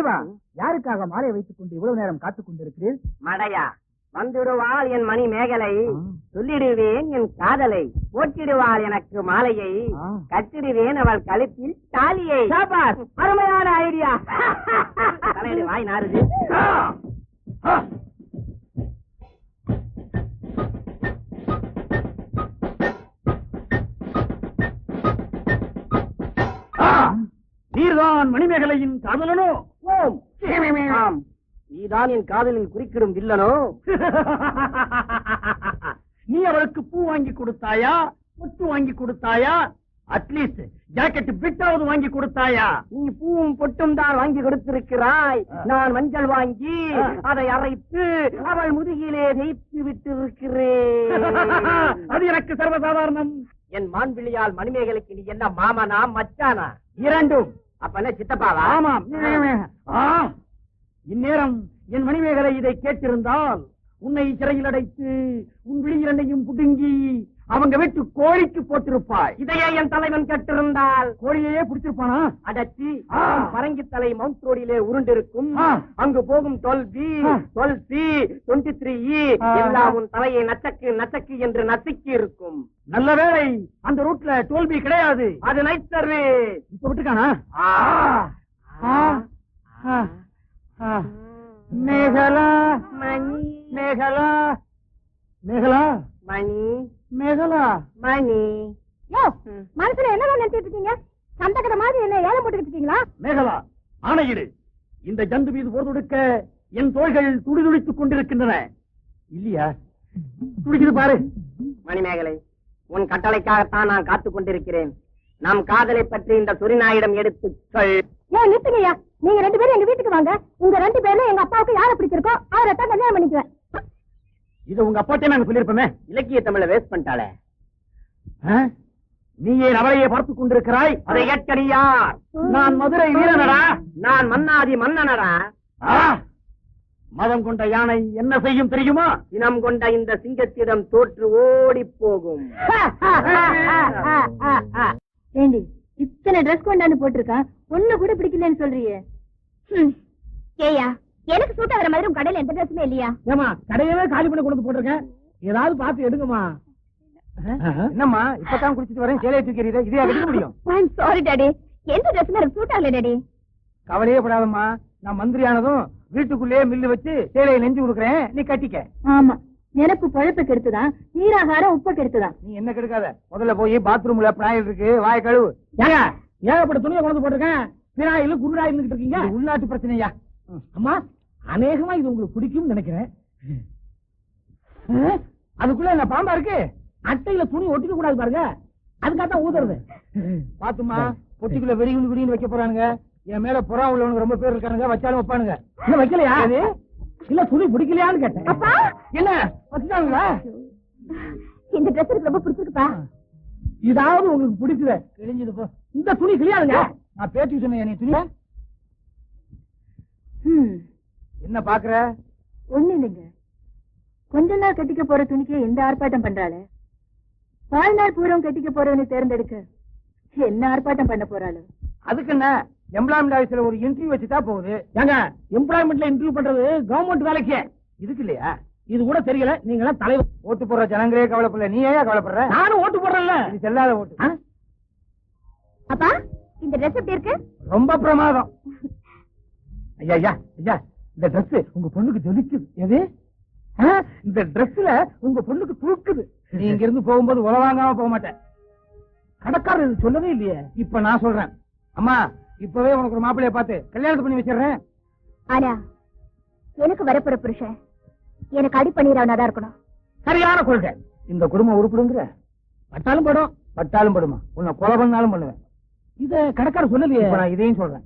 தேவா, யாருக்காக மாலை வைத்துக் கொண்டு இவ்வளவு நேரம் காத்துக் கொண்டிருக்கிறீர்? மடையா, வந்துடுவாள் என் மணி மேகலை, சொல்லிடுவேன் என் காதலை, போட்டிடுவாள் எனக்கு மாலையை, கட்டிடுவேன் அவள் கழுத்தில் தாலியை. அருமையான ஐடியா. தலையடி வாய் நாருது. நீர்தான் மணிமேகலையின் காதலனோ? ஆம், நீதான் என் காதலில் குறிக்கிடும் வில்லனோ? நீ அவளுக்கு பூ வாங்கி கொடுத்தாயா, முத்து வாங்கி கொடுத்தாயா, அட்லீஸ்ட் ஜாக்கெட் பிட்டாவது வாங்கி கொடுத்தாயா? நீ பூவும் பொட்டும் தான் வாங்கி கொடுத்திருக்கிறாய், நான் மஞ்சள் வாங்கி அதை அரைத்து அவள் முதுகிலே தேய்த்து விட்டு இருக்கிறேன். அது எனக்கு சர்வசாதாரணம். என் மான்பிள்ளையால் மணிமேகலைக்கு நீ என்ன மாமனா மச்சானா? இரண்டும். அப்ப என்ன சித்தப்பாவா? ஆமாம். இந்நேரம் என் மணிமேகலை இதை கேட்டிருந்தால் உன்னை சிறையில் அடைத்து உன் விழி இரண்டையும் புடுங்கி அவங்க வீட்டு கோழிக்கு போட்டிருப்பாய். இதையே என் தலைவன் கேட்டிருந்தால் கோழியே பிடிச்சிருப்பானா? அடச்சி, பரங்கி தலை மவுண்ட் ரோடிலே உருண்டிருக்கும். அங்கு போகும் 12B, 12C, 23E எல்லாம் உன் தலையை நச்சக்கு நச்சக்கு என்று நசுக்கி இருக்கும். நல்ல வேளை அந்த ரூட்ல 12B கிடையாது. அது நைட் சர்வீஸ். இப்ப விட்டுருக்கானா? மேகலா மணி, மேகலா மேகலா மணி, மேகலா மணி. மனசுல என்னதான் நினைச்சிட்டு இருக்கீங்க? சந்தகத மாதிரி என்ன ஏலம் போட்டுக்கிட்டு இருக்கீங்களா? மேகலா, ஆணையிடு. இந்த ஜந்து மீது போர்தொடுக்க என் தோள்கள் துடிதுடித்துக் கொண்டிருக்கின்றன. இல்லையா? துடிக்குது பாரு. மணிமேகலை, உன் கட்டளைக்காகத்தான் நான் காத்துக் கொண்டிருக்கிறேன். நம் காதலை பற்றி இந்த சுரிநாயிடம் எடுத்து சொல். ஏன் நிறுத்துங்கய்யா? நீங்க 2 பேரும் எங்க வீட்டுக்கு வாங்க. உங்க 2 பேர்ல எங்க அப்பாவுக்கு யாரை பிடிச்சிருக்கோ அவரை தான் கல்யாணம் பண்ணிக்குவேன். இதை உங்க அப்பாட்டே நாங்க சொல்லிருப்போமே. இலக்கிய தமிழை வேஸ்ட் பண்ணிட்டாளே. நீ ஏன் அவளையே பார்த்துக் கொண்டிருக்கிறாய்? அதை ஏற்க நீ யார்? நான் மதுரை வீரனடா. நான் மன்னாதி மன்னனடா. மதம் கொண்ட யானை என்ன செய்யும் தெரியுமா? இனம் கொண்ட இந்த சிங்கத்திடம் தோற்று ஓடி போகும். ஏண்டி, இத்தனை ட்ரெஸ் கொண்டாந்து போட்டிருக்கான், ஒண்ணு கூட பிடிக்கலன்னு சொல்றியே? ஏயா, எனக்கு சூட் ஆகிற மாதிரி உங்க கடையில எந்த ட்ரெஸ்ஸுமே இல்லையா? ஏமா, கடையவே காலி பண்ணி கொண்டு போட்டிருக்கேன், ஏதாவது பார்த்து எடுங்கம்மா. என்னம்மா, இப்பதான் குடிச்சிட்டு வரேன், சேலையை தூக்கிறீங்க, இதே எடுக்க முடியும்? சாரி டாடி, எந்த ட்ரெஸ்ஸுமே எனக்கு சூட் ஆகல டாடி. கவலையே படாதம்மா, நான் மந்திரியானதும் வீட்டுக்குள்ளேயே மில்லு வச்சு சேலையை நெஞ்சு கொடுக்குறேன், நீ கட்டிக்க. ஆமா, எனக்கு பழப்ப கெடுத்துதான், நீராகாரம் உப்ப கெடுத்துதான். நீ என்ன கெடுக்காத, முதல்ல போய் பாத்ரூம்ல பினாயில் இருக்கு, வாய கழுவு. ஏங்க, ஏகப்பட்ட துணியை கொண்டு போட்டிருக்கேன், பினாயில் குருடாயில் இருக்கீங்க. உள்நாட்டு பிரச்சனையா? அம்மா, அநேகமா இது உங்களுக்கு பிடிக்கும் நினைக்கிறேன். அதுக்குள்ள என்ன பாம்பா இருக்கு? அட்டையில துணி ஒட்டிக்க கூடாது பாருங்க, அதுக்காகத்தான் ஊதுறது. பாத்துமா, பொட்டிக்குள்ள வெறிகுண்டு குடின்னு வைக்க போறானுங்க. என் மேல புறா உள்ளவனுக்கு ரொம்ப பேர் இருக்கானுங்க, வச்சாலும் வைப்பானுங்க. இன்னும் வைக்கலையா? இல்ல, துணி பிடிக்கலையான்னு கேட்டேன். அப்பா, என்ன வச்சுட்டாங்களா? இந்த ட்ரெஸ் எனக்கு ரொம்ப பிடிச்சிருக்குப்பா. இதாவது உங்களுக்கு பிடிக்குது, தெரிஞ்சது போ. இந்த துணி கிளியாதுங்க. நான் பேட்டி சொன்னேன், நீ துணியா என்ன பாக்குற? ஒண்ணு இல்லைங்க, கொஞ்ச நாள் கட்டிக்க போற துணிக்கு எந்த ஆர்ப்பாட்டம் பண்றாளு? வாழ்நாள் பூரம் கட்டிக்க போறவனை தேர்ந்தெடுக்க என்ன ஆர்ப்பாட்டம் பண்ண போறாளு? அதுக்கு என்ன, எம்ப்ளாய்மெண்ட் ஆபீஸ்ல ஒரு இன்டர்வியூ வச்சுட்டா போகுது. ஏங்க, எம்ப்ளாய்மெண்ட்ல இன்டர்வியூ பண்றது கவர்மெண்ட் வேலைக்கு, இதுக்கு இல்லையா? இது கூட தெரியல. நீங்க எல்லாம் தலைவர். ஓட்டு போடுற ஜனங்களே கவலைப்படல, நீ ஏன் கவலைப்படுற? நானும் ஓட்டு போடுறேன்ல, இது செல்லாத ஓட்டு. அப்பா, இந்த ட்ரெஸ் எப்படி இருக்கு? ரொம்ப பிரமாதம். ஐயா ஐயா ஐயா, இந்த ட்ரெஸ் உங்க பொண்ணுக்கு ஜொலிக்குது. எது? இந்த ட்ரெஸ்ல உங்க பொண்ணுக்கு தூக்குது. நீ இங்க இருந்து போகும்போது உலவாங்காம போக மாட்டேன். கடைக்காரர் இது சொல்லவே இல்லையே. இப்ப நான் சொல்றேன். அம்மா, இப்பவே உனக்கு ஒரு மாப்பிள்ளைய பார்த்து கல்யாணத்தை பண்ணி வச்சிடுறேன். ஆனா எனக்கு வரப்போற புருஷன் எனக்கு அடி பண்ணிடுறவனாதான் இருக்கணும். சரியான கொள்கை. இந்த குடும்பம் உருப்பிடுங்கிற பட்டாலும் படும், பட்டாலும் படுமா, உன்னை கொலை பண்ணாலும் பண்ணுவேன். இத கடைக்காரர் சொல்லலையே, நான் இதையும் சொல்றேன்.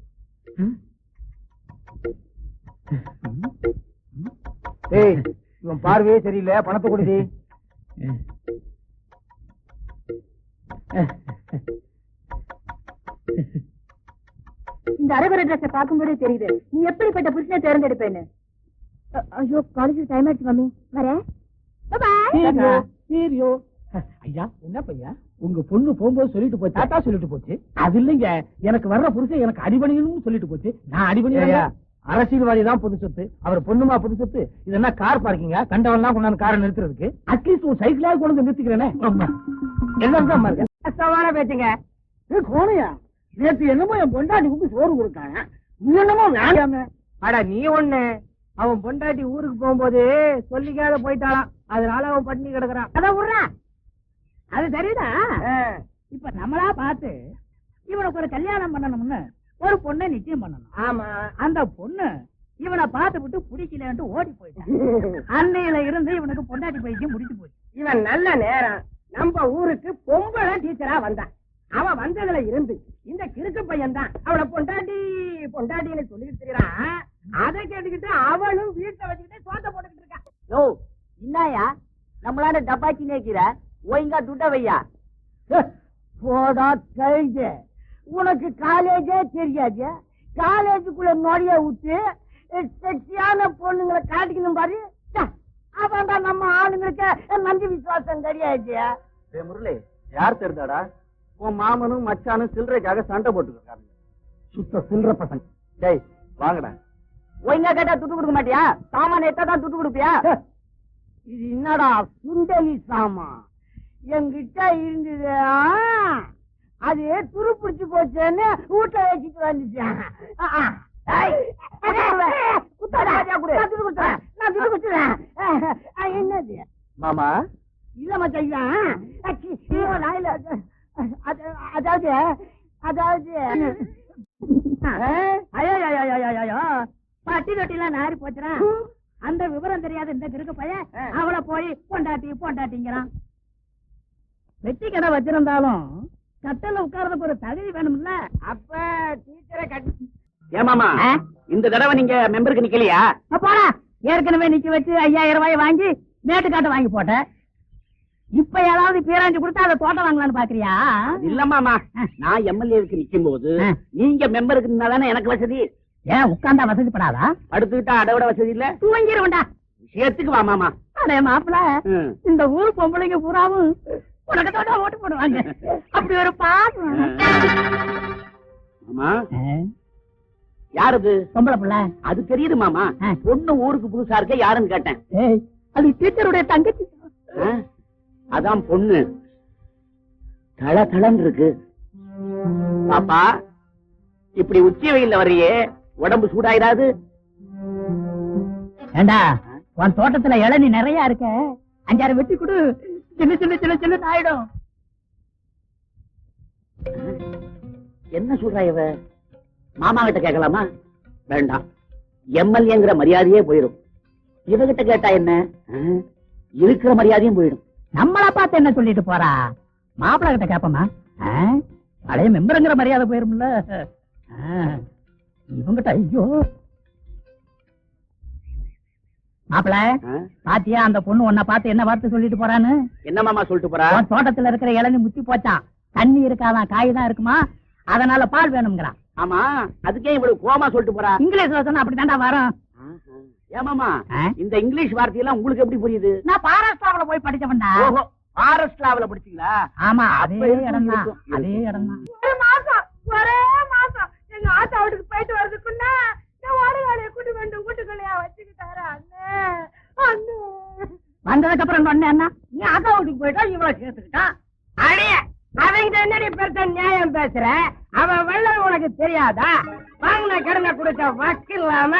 ஏய், இவன் பார்வையே சரியில்லை, பணத்தை கொடுதி. இந்த அரகுர ட்ரெஸ் பார்க்கும்போதே தெரியுது நீ எப்படிப்பட்ட புருஷனை தேர்ந்தெடுப்பேன்னு. ஐயோ, காலேஜ் டைம் ஆயிடுச்சு மம்மி, வரேன். ஐயா, என்ன பையா, உங்க பொண்ணு போகும்போது சொல்லிட்டு போச்சு, டாட்டா சொல்லிட்டு போச்சு. அது இல்லைங்க, எனக்கு வர்ற புருஷன் எனக்கு அடிபணியணும்னு சொல்லிட்டு போச்சு. நான் அடிபணியா? அரசியல்வாதி தான் புது சொத்து, அவர் பொண்ணுமா புது சொத்து. இது என்ன கார் பார்க்கிங்க? கண்டவன்லாம் கொண்டாந்து காரை நிறுத்துறதுக்கு அட்லீஸ்ட் ஒரு சைக்கிளாவது கொண்டு வந்து நிறுத்திக்கிறேனே. எல்லாம் தான் இருக்கு. கஷ்டமான பேச்சுங்க. கோணையா, நேற்று என்னமோ என் பொண்டாட்டிக்கு சோறு கொடுத்தாங்க, நீ என்னமோ வேண்டாம. அட நீ ஒண்ணு, அவன் பொண்டாட்டி ஊருக்கு போகும்போது சொல்லிக்காத போயிட்டாளாம், அதனால அவன் பட்டினி கிடக்குறான். அதான் விடுறா. அது சரிதா. இப்ப நம்மளா பார்த்து இவனுக்கு ஒரு கல்யாணம் பண்ணணும்னு ஒரு பொண்ணை நிச்சயம் பண்ணணும். ஆமா, அந்த பொண்ணு இவனை பார்த்து விட்டு பிடிக்கலன்ட்டு ஓடி போயிட்டான். அன்னையில இருந்து இவனுக்கு பொண்டாட்டி பைத்தியம் முடிச்சு போச்சு. இவன் நல்ல நேரம் நம்ம ஊருக்கு பொம்பளை டீச்சரா வந்தான். அவன் வந்ததுல இருந்து இந்த கிறுக்கு பையன் தான் அவளை பொண்டாட்டி பொண்டாட்டின்னு சொல்லிட்டு இருக்கிறான். அதை கேட்டுக்கிட்டு அவளும் வீட்டை வச்சுக்கிட்டு சோத்த போட்டுக்கிட்டு இருக்கான். யோ என்னயா நம்மளால டப்பாச்சி நேக்கிற, ஒழுங்கா துட்ட வையா. போடா கழிஞ்ச, உனக்கு காலேஜே தெரியாது. காலேஜுக்குள்ள நொடிய விட்டு செக்ஸியான பொண்ணுங்களை காட்டிக்கணும் பாரு. அவன்டா நம்ம ஆளுங்களுக்கு நன்றி விசுவாசம் கிடையாது. முரளி, யார் தெரிந்தாடா? உன் மாமனும் மச்சானும் சில்லறைக்காக சண்டை போட்டுருக்காங்க. சுத்த சில்லற பசங்க. டேய் வாங்கடா. ஒழுங்கா கேட்டா துட்டு கொடுக்க மாட்டியா? சாமான எத்தான் துட்டு கொடுப்பியா? இது என்னடா சுண்டலி சாமா என்கிட்ட இருந்தது, அது துரு பிடிச்சு போச்சேன்னு வீட்டை வச்சுட்டு வந்துட்டேன். என்னது மாமா? இல்ல மச்சா, அதாவது அதாவது பட்டி தொட்டிலாம் நாரி போச்சுனா அந்த விவரம் தெரியாத இந்த கிறுக்கு பையன் அவளை போய் பொண்டாட்டி பொண்டாட்டிங்கிறான். வெட்டி கடை வச்சிருந்தாலும் கட்டல உட்கார்றதுக்கு ஒரு தகுதி வேணும்ல. அப்ப டீச்சரை கட்டி ஏமாமா இந்த தடவை நீங்க மெம்பருக்கு நிக்கலையா? போடா, ஏற்கனவே நிக்க வச்சு 5000 ரூபாய் வாங்கி மேட்டுக்காட்ட வாங்கி போட்டேன். இப்ப ஏதாவது பேராஞ்சு கொடுத்தா அதை தோட்டம் வாங்கலான்னு பாக்குறியா? இல்லம்மாமா, நான் எம்எல்ஏவுக்கு நிக்கும் போது நீங்க மெம்பருக்கு நின்னாதானே எனக்கு வசதி. ஏன் உட்கார்ந்தா வசதிப்படாதா? அடுத்துக்கிட்டா அதை விட வசதி இல்ல. தூங்கிருவண்டா. விஷயத்துக்கு வா மாமா. அடே மாப்பிள, இந்த ஊர் பொம்பளைங்க பூராவும் உனக்கு தோட்டா ஓட்டு போடுவாங்க. அப்படி ஒரு பாட்டு மாமா. யார் அது? பொம்பளை பிள்ளை. அது தெரியுது மாமா. பொண்ணு ஊருக்கு புதுசா இருக்க யாருன்னு கேட்டேன். அது டீச்சருடைய தங்கச்சி. அதான் பொண்ணு தள தளன்னு இருக்கு. பாப்பா, இப்படி உச்சி வெயில்ல வர்றியே, உடம்பு சூடாயிராது? ஏண்டா, உன் தோட்டத்துல இளநீ நிறைய இருக்க, 5-6 வெட்டி கொடு, சின்ன சின்ன சின்ன சின்ன ஆயிடும். என்ன சொல்றா இவ? மாமா கிட்ட கேட்கலாமா? வேண்டாம், எம்எல்ஏங்கிற மரியாதையே போயிடும். இவகிட்ட கேட்டா என்ன, இருக்கிற மரியாதையும் போயிடும். நம்மள பார்த்து என்ன சொல்லிட்டு போறா? மாப்பிள்ள கிட்ட கேப்பமா? பழைய மெம்பருங்கிற மரியாதை போயிரும்ல. இவங்கிட்ட ஐயோ. மாப்பிள்ள பாத்தியா, அந்த பொண்ணு உன்னை பார்த்து என்ன வார்த்தை சொல்லிட்டு போறான்னு? என்ன மாமா சொல்லிட்டு போறா? தோட்டத்துல இருக்கிற இளநீ முத்தி போச்சான், தண்ணி இருக்காதான், காய் தான் இருக்குமா, அதனால பால் வேணுங்கிறான். ஆமா, அதுக்கே இவ்வளவு கோமா சொல்லிட்டு போறா? இங்கிலீஷ்ல சொன்னா அப்படித்தாண்டா வரும். ஏமாமா, இந்த இங்கிலீஷ் வார்த்தையெல்லாம் உங்களுக்கு எப்படி புரியுது? நான் பாராஸ்டாவில போய் படிச்சவன்டா. ஃபாரஸ்ட்லாவில படிச்சீங்களா? ஆமா, அதே இடம் தான், அதே இடம் தான். ஒரே மாசம் எங்க ஆத்தா வீட்டுக்கு போயிட்டு வர்றதுக்குன்னா ஓடுகாலைய கூட்டி வந்து வீட்டுக்குள்ளையா வச்சுக்கிட்டாரு அண்ணே. வந்ததுக்கு அப்புறம் சொன்ன என்ன, நீ ஆத்தா வீட்டுக்கு போயிட்டா இவ்வளவு சேர்த்துக்கிட்டான். அடைய அவங்க என்னடி பெருசா நியாயம் பேசுற? அவன் வெள்ளம் உனக்கு தெரியாதா? வாங்கின கடனை கொடுத்த வக்கு இல்லாம,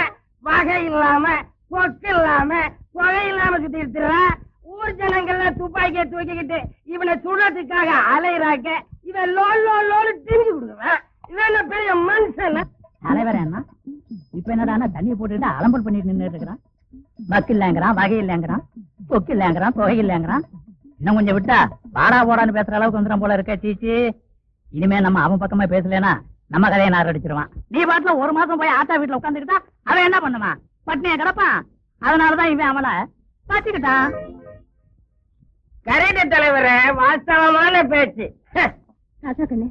வகை இல்லாம, பொக்கு இல்லாம, புகை இல்லாம சுத்தி இருக்கிறா. ஊர் ஜனங்கள்ல துப்பாக்கிய தூக்கிக்கிட்டு இவனை சுடுறதுக்காக அலையிறாக்க, இவன் லோல் லோல் லோல் திரிஞ்சு கொடுக்குறான். இவன் என்ன பெரிய மனுஷன்? தலைவர் என்ன இப்ப என்னடா தண்ணியை போட்டுட்டு அலம்பல் பண்ணிட்டு நின்று இருக்கிறான். வக்கு இல்லங்கிறான், வகை இல்லங்கிறான், பொக்கு இல்லங்கிறான், புகை இல்லங்கிறான். இன்னும் கொஞ்சம் விட்டா வாடா போடான்னு பேசுற அளவுக்கு வந்துடும் போல இருக்க. சீச்சி, இனிமே நம்ம அவன் பக்கமா பேசலனா நம்ம கதையை நார் அடிச்சிருவான். நீ பாட்டுல 1 மாசம் போய் ஆத்தா வீட்டுல உட்காந்துக்கிட்டா அவன் என்ன பண்ணுவான்? பட்னியா கிடப்பான். அதனாலதான் இவன் அவளை பாத்துக்கிட்டான். கரெக்ட் தலைவரே, வாஸ்தவமான பேச்சு. ராசா கண்ணு,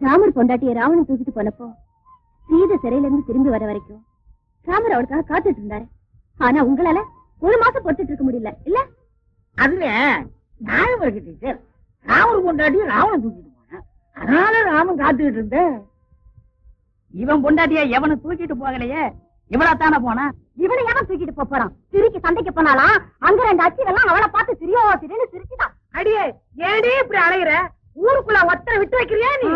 ராமர் பொண்டாட்டிய ராவணன் தூக்கிட்டு போனப்போ சீதை சிறையில இருந்து திரும்பி வர வரைக்கும் ராமர் அவளுக்காக காத்துட்டு இருந்தாரு. ஆனா உங்களால 1 மாசம் பொறுத்துட்டு இருக்க முடியல இல்ல? அதுல நியாயம் இருக்கு டீச்சர். ராமர் கொண்டாடி ராவணன் தூக்கிட்டு போனேன், அதனால ராமன் காத்துக்கிட்டு இருந்தேன். இவன் பொண்டாட்டிய எவனு தூக்கிட்டு போகலையே, இவ்வளவுதானே போனா இவனை யாரும் தூக்கிட்டு போறான்? திருக்கி சந்தைக்கு போனாலாம் அங்க 2 அச்சிகள்லாம் அவளை பார்த்து திரின்னு சிரிச்சுதான். அடியே ஏடி இப்படி அலையிற? ஊருக்குள்ள ஒத்தரை விட்டு வைக்கிறியா நீ?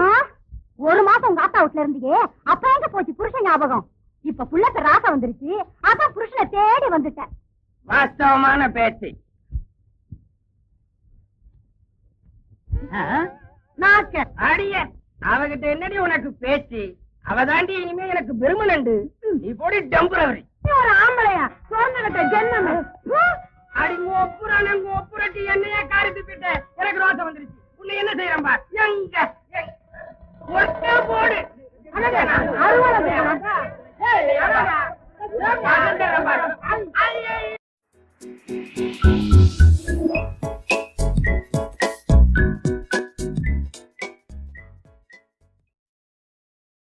ஒரு மாசம் உங்க ஆத்தா வீட்டுல இருந்தியே, அப்ப எங்க போச்சு புருஷன் ஞாபகம்? இப்ப புள்ளத்த ராசா வந்துருச்சு, அதான் புருஷனை தேடி வந்துட்டேன். வாஸ்தவமான பேச்சு. அடிய அவகிட்ட என்னடி உனக்கு பேச்சு? அவதாண்டி இனிமே எனக்கு பெருமனண்டு. நீ போடி டம்புரவரி. நீ ஒரு ஆம்பளையா? சோர்ந்துகிட்ட ஜென்மமே. அடி ஒப்புரட்டி என்னையா காரி துப்பிட்ட. எனக்கு ரோசம் வந்துருச்சு. உன்னை என்ன செய்யறம்பா? எங்க ஒட்ட போடு.